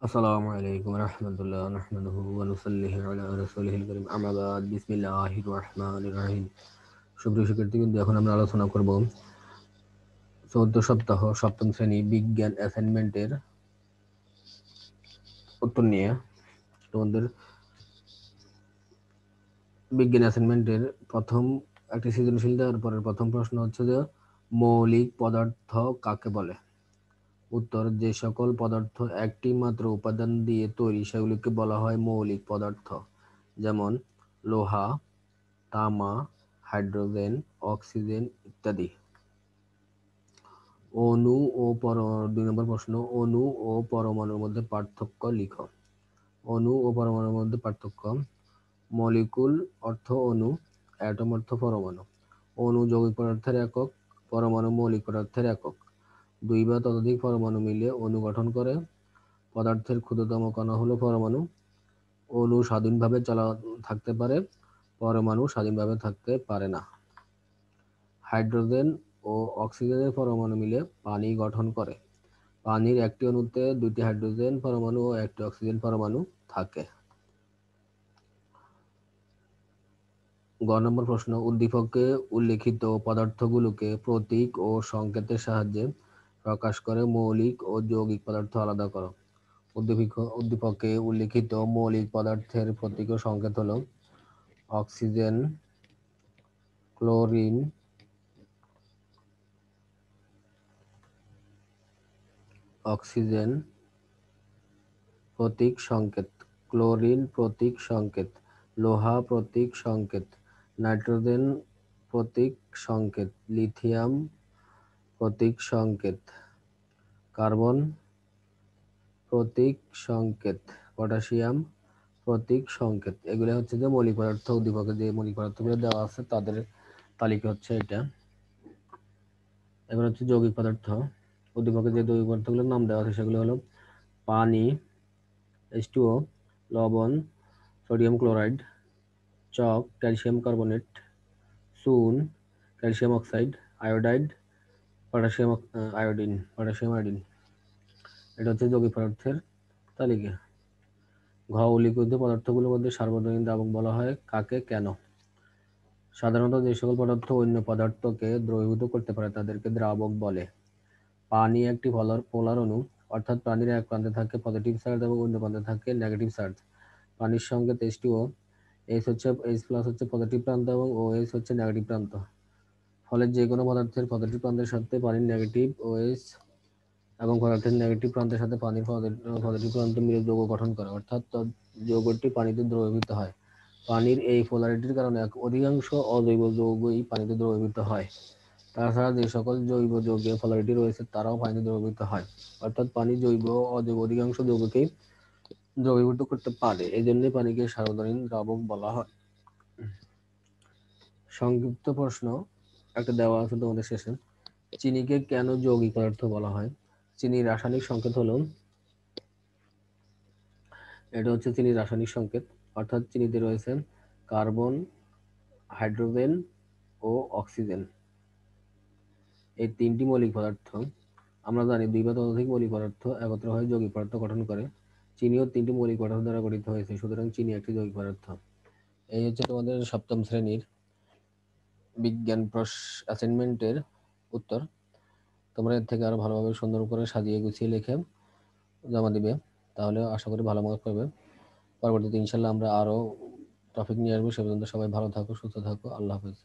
আসসালামু আলাইকুম রহমতুল্লাহ নাহমাদুহু ওয়া নুসাল্লিহু আলা রাসূলিহিল কারীম আম্মা বাদ বিসমিল্লাহির রহমানির রহিম। সুপ্রিয় শিক্ষার্থীবৃন্দ, এখন আমরা আলোচনা করব 14 সপ্তাহ সপ্তম শ্রেণী বিজ্ঞান অ্যাসাইনমেন্টের উত্তর নিয়ে। তোমাদের বিজ্ঞান অ্যাসাইনমেন্টের প্রথম একটি সৃজনশীল দেওয়ার পরের প্রথম প্রশ্ন হচ্ছে যে মৌলিক পদার্থ কাকে বলে? উত্তর: যে সকল পদার্থ একটি মাত্র উপাদান দিয়ে তৈরি সেগুলিকে বলা হয় মৌলিক পদার্থ, যেমন লোহা, তামা, হাইড্রোজেন, অক্সিজেন ইত্যাদি। অণু ও পরমাণু 2 নম্বর প্রশ্ন, অণু ও পরমাণুর মধ্যে পার্থক্য লিখো। অণু ও পরমাণুর মধ্যে পার্থক্য: মলিকুল অর্থ অণু, অ্যাটম অর্থ পরমাণু। অণু যৌগিক পদার্থের একক, পরমাণু মৌলিক পদার্থের একক। 2 বা ততোধিক পরমাণু মিলে অণু গঠন করে। পদার্থের ক্ষুদ্রতম কণা হলো পরমাণু। অণু স্বাধীনভাবে থাকতে পারে, পরমাণু স্বাধীনভাবে থাকতে পারে না। হাইড্রোজেন ও অক্সিজেনের পরমাণু মিলে পানি গঠন করে। পানির একটি অণুতে 2টি হাইড্রোজেন পরমাণু ও 1টি অক্সিজেন পরমাণু থাকে। গ নম্বর প্রশ্ন, উদ্দীপকে উল্লেখিত পদার্থগুলোকে প্রতীক ও সংকেতের সাহায্যে প্রকাশ করে মৌলিক ও যৌগিক পদার্থ আলাদা করো। উদ্দীপকে উল্লেখিত মৌলিক পদার্থের প্রতীক ও সংকেত হলো অক্সিজেন, ক্লোরিন, অক্সিজেন প্রতীক সংকেত, ক্লোরিন প্রতীক সংকেত, লোহা প্রতীক সংকেত, নাইট্রোজেন প্রতীক সংকেত, লিথিয়াম প্রতীক সংকেত, কার্বন প্রতীক সংকেত, পটাশিয়াম প্রতীক সংকেত। এগুলো হচ্ছে যে মৌলিক পদার্থ। উদ্দীপকে যে মৌলিক পদার্থগুলো দেওয়া আছে তাদের তালিকা হচ্ছে এটা। এবার হচ্ছে যৌগিক পদার্থ। উদ্দীপকে যে যৌগিক পদার্থগুলোর নাম দেওয়া আছে সেগুলো হলো পানি, H2O, লবণ, সোডিয়াম ক্লোরাইড, চক, ক্যালসিয়াম কার্বনেট, চুন, calcium oxide, iodide, potassium iodine. এটা হচ্ছে যৌগিক পদার্থের তালিকা। ঘ উল্লিখিত পদার্থগুলোর মধ্যে সার্বজনীন দ্রাবক বলা হয় কাকে, কেন? সাধারণত যে সকল পদার্থ অন্য পদার্থকে দ্রবীভূত করতে পারে তাদেরকে দ্রাবক বলে। পানি একটি পোলার অণু, অর্থাৎ পানির এক প্রান্তে থাকে পজিটিভ চার্জ এবং অন্য প্রান্তে থাকে নেগেটিভ চার্জ। পানির সংকেত H2O, H+ হচ্ছে পজিটিভ প্রান্ত এবং OH হচ্ছে নেগেটিভ প্রান্ত। ফলে যে কোনো পদার্থের পজিটিভ প্রান্তের সাথে পানির নেগেটিভ OH এবং পদার্থের নেগেটিভ প্রান্তের সাথে পানির পজিটিভ প্রান্ত মিলে যৌগ গঠন করে, অর্থাৎ যৌগটি পানিতে দ্রবীভূত হয়। পানির এই পোলারিটির কারণে অধিকাংশ অজৈব যৌগই পানিতে দ্রবীভূত হয়। তাছাড়া যে সকল জৈব যৌগের পোলারিটি রয়েছে তারাও পানিতে দ্রবীভূত হয়, অর্থাৎ পানি জৈব ও অজৈব অধিকাংশ যৌগকেই দ্রবীভূত করতে পারে। এই জন্যই পানিকে সার্বজনীন দ্রাবক বলা হয়। সংক্ষিপ্ত প্রশ্ন একটা দেওয়া আছে তোমাদের শেষে, চিনিকে কেন যৌগিক পদার্থ বলা হয়? চিনির রাসায়নিক সংকেত হলো, এটা হচ্ছে চিনির রাসায়নিক সংকেত, অর্থাৎ চিনিতে রয়েছে কার্বন, হাইড্রোজেন ও অক্সিজেন, এই 3টি মৌলিক পদার্থ। আমরা জানি 2 বা ততোধিক মৌলিক পদার্থ একত্র হয়ে যৌগিক পদার্থ গঠন করে। চিনিও 3টি মৌলিক পদার্থ দ্বারা গঠিত হয়েছে, সুতরাং চিনি একটি যৌগিক পদার্থ। এই হচ্ছে তোমাদের সপ্তম শ্রেণীর বিজ্ঞান অ্যাসাইনমেন্টের উত্তর। তোমরা এর থেকে আরো ভালোভাবে সুন্দর করে সাজিয়ে গুছিয়ে লিখে জমা দিবে, তাহলে আশা করি ভালো মার্ক পাবে। পরবর্তীতে ইনশাল্লাহ আমরা আরো টপিক নিয়ে আসবো। সে পর্যন্ত সবাই ভালো থাকো, সুস্থ থাকো। আল্লাহ হাফেজ।